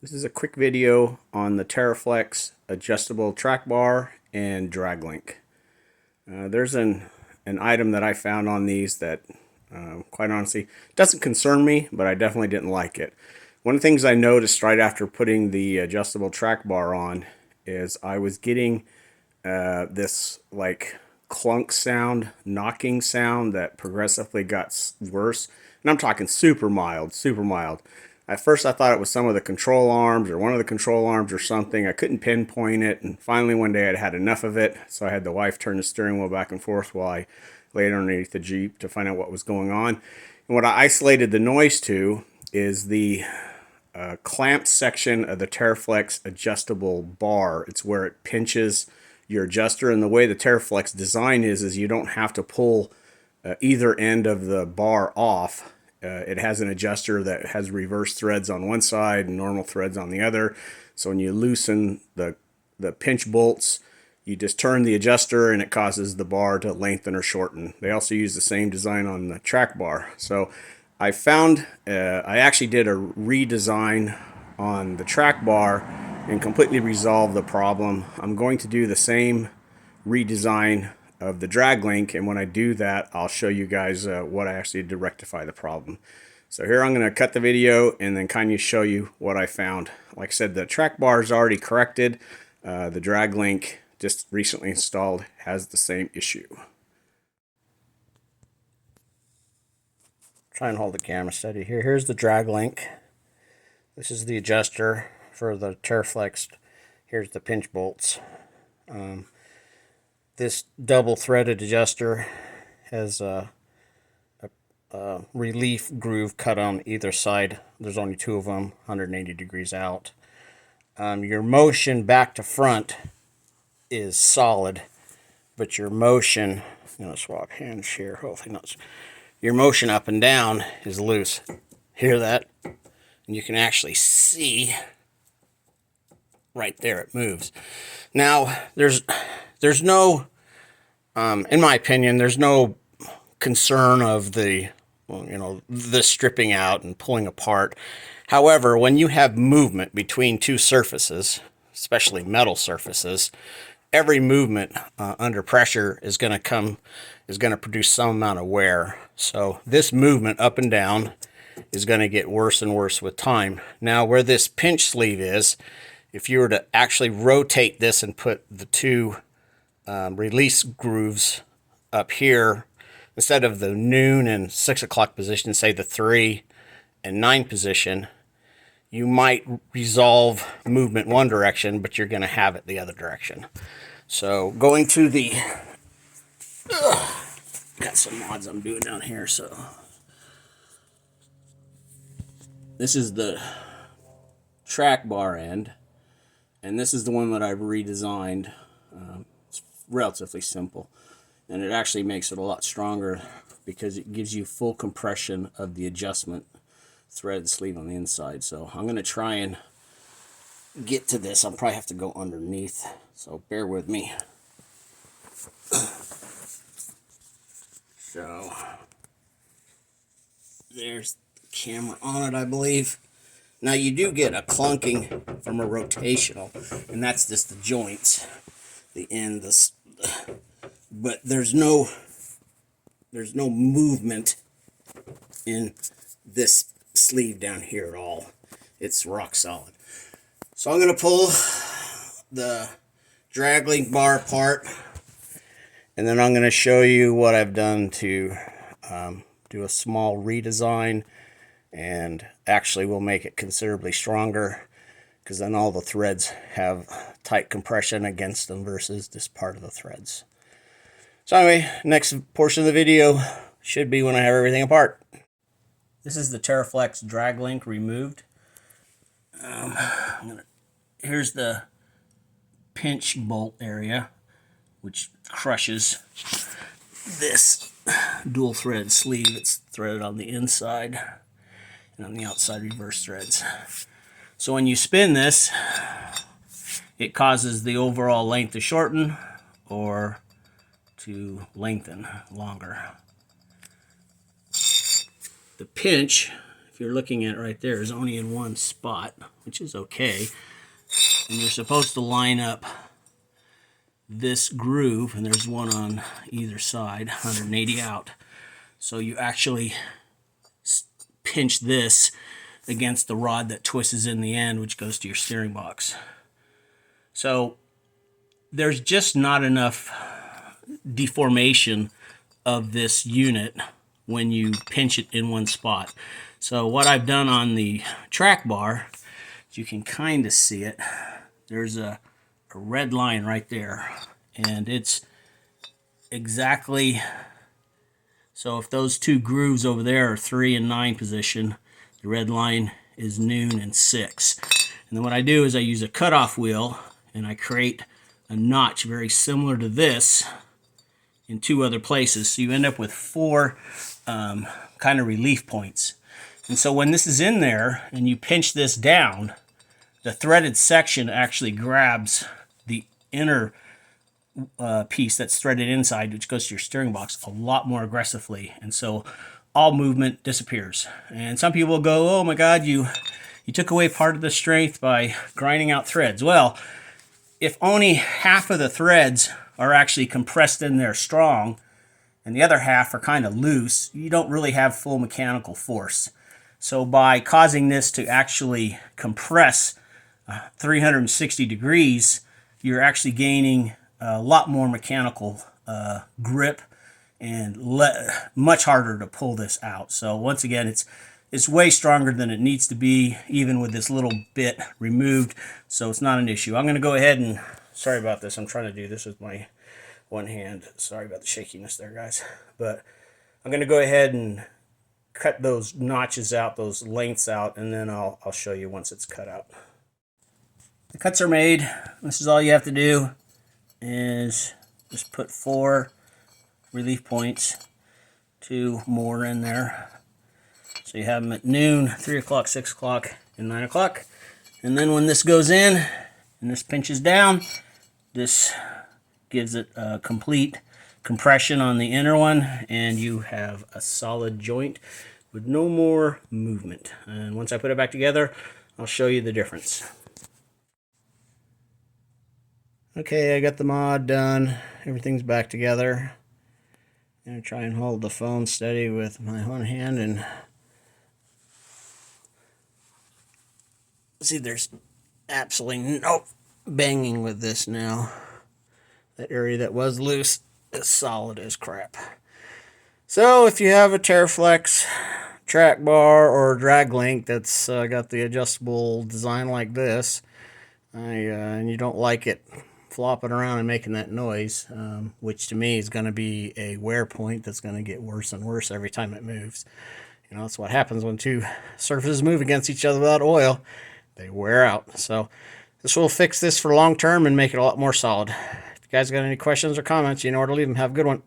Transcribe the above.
This is a quick video on the Teraflex adjustable track bar and drag link. There's an item that I found on these that quite honestly doesn't concern me, but I definitely didn't like it. One of the things I noticed right after putting the adjustable track bar on is I was getting this like clunk sound, knocking sound that progressively got worse. And I'm talking super mild, super mild. At first I thought it was some of the control arms or one of the control arms or something. I couldn't pinpoint it, and finally one day I'd had enough of it, so I had the wife turn the steering wheel back and forth while I laid underneath the Jeep to find out what was going on. And what I isolated the noise to is the clamped section of the Teraflex adjustable bar. It's where it pinches your adjuster, and the way the Teraflex design is you don't have to pull either end of the bar off. It has an adjuster that has reverse threads on one side and normal threads on the other. So when you loosen the pinch bolts, you just turn the adjuster and it causes the bar to lengthen or shorten. They also use the same design on the track bar. So I found, I actually did a redesign on the track bar and completely resolved the problem. I'm going to do the same redesign of the drag link, and when I do that, I'll show you guys what I actually did to rectify the problem. So here I'm going to cut the video and then kind of show you what I found. Like I said, the track bar is already corrected. The drag link, just recently installed, has the same issue. Try and hold the camera steady here. Here's the drag link. This is the adjuster for the Teraflex. Here's the pinch bolts. This double threaded adjuster has a relief groove cut on either side. There's only two of them, 180 degrees out. Your motion back to front is solid, but your motion, I'm going to swap hands here, hopefully not. Your motion up and down is loose. Hear that? And you can actually see right there it moves. Now, there's no, in my opinion, there's no concern of the, the stripping out and pulling apart. However, when you have movement between two surfaces, especially metal surfaces, every movement under pressure is going to produce some amount of wear. So this movement up and down is going to get worse and worse with time. Now, where this pinch sleeve is, if you were to actually rotate this and put the two release grooves up here, instead of the noon and 6 o'clock position, say the 3 and 9 position, you might resolve movement one direction, but you're going to have it the other direction. So going to the, got some mods I'm doing down here. So this is the track bar end, and this is the one that I've redesigned. It's relatively simple, and it actually makes it a lot stronger because it gives you full compression of the adjustment thread sleeve on the inside. So I'm going to try and get to this. I'll probably have to go underneath, so bear with me. So there's the camera on it, I believe. Now you do get a clunking from a rotational, and that's just the joints, the end, but there's no movement in this sleeve down here at all. It's rock solid. So I'm going to pull the drag link bar apart, and then I'm going to show you what I've done to do a small redesign, and actually will make it considerably stronger because then all the threads have tight compression against them versus this part of the threads. So anyway, next portion of the video should be when I have everything apart. This is the Teraflex drag link removed. Here's the pinch bolt area, which crushes this dual thread sleeve. It's threaded on the inside, and on the outside reverse threads. So when you spin this, it causes the overall length to shorten or to lengthen longer. The pinch, if you're looking at it right there, is only in one spot, which is okay. And you're supposed to line up this groove, and there's one on either side, 180 out. So you actually pinch this against the rod that twists in the end, which goes to your steering box. So there's just not enough deformation of this unit when you pinch it in one spot. So what I've done on the track bar, you can kind of see it, there's a red line right there, and it's exactly, so if those two grooves over there are 3 and 9 position, the red line is noon and 6. And then what I do is I use a cutoff wheel and I create a notch very similar to this in 2 other places. So you end up with 4 kind of relief points. And so when this is in there and you pinch this down, the threaded section actually grabs the inner piece that's threaded inside, which goes to your steering box, a lot more aggressively. And so all movement disappears. And some people go, oh my God, you took away part of the strength by grinding out threads. Well, if only half of the threads are actually compressed in there strong and the other half are kind of loose, you don't really have full mechanical force. So by causing this to actually compress 360 degrees, you're actually gaining a lot more mechanical grip and much harder to pull this out. So once again, it's way stronger than it needs to be, even with this little bit removed, so it's not an issue. I'm going to go ahead and, sorry about this, I'm trying to do this with my one hand. Sorry about the shakiness there, guys. But I'm going to go ahead and cut those notches out, those lengths out, and then I'll show you once it's cut out. The cuts are made. This is all you have to do is just put 4 relief points, 2 more in there. So you have them at noon, 3 o'clock, 6 o'clock, and 9 o'clock. And then when this goes in and this pinches down, this gives it a complete compression on the inner one, and you have a solid joint with no more movement. And once I put it back together, I'll show you the difference. Okay, I got the mod done. Everything's back together. I'm going to try and hold the phone steady with my one hand and see, there's absolutely no banging with this now. That area that was loose is solid as crap. So if you have a Teraflex track bar or drag link that's got the adjustable design like this, and you don't like it flopping around and making that noise, which to me is going to be a wear point that's going to get worse and worse every time it moves. You know, that's what happens when 2 surfaces move against each other without oil. They wear out. So this will fix this for long term and make it a lot more solid. If you guys got any questions or comments, you know where to leave them. Have a good one.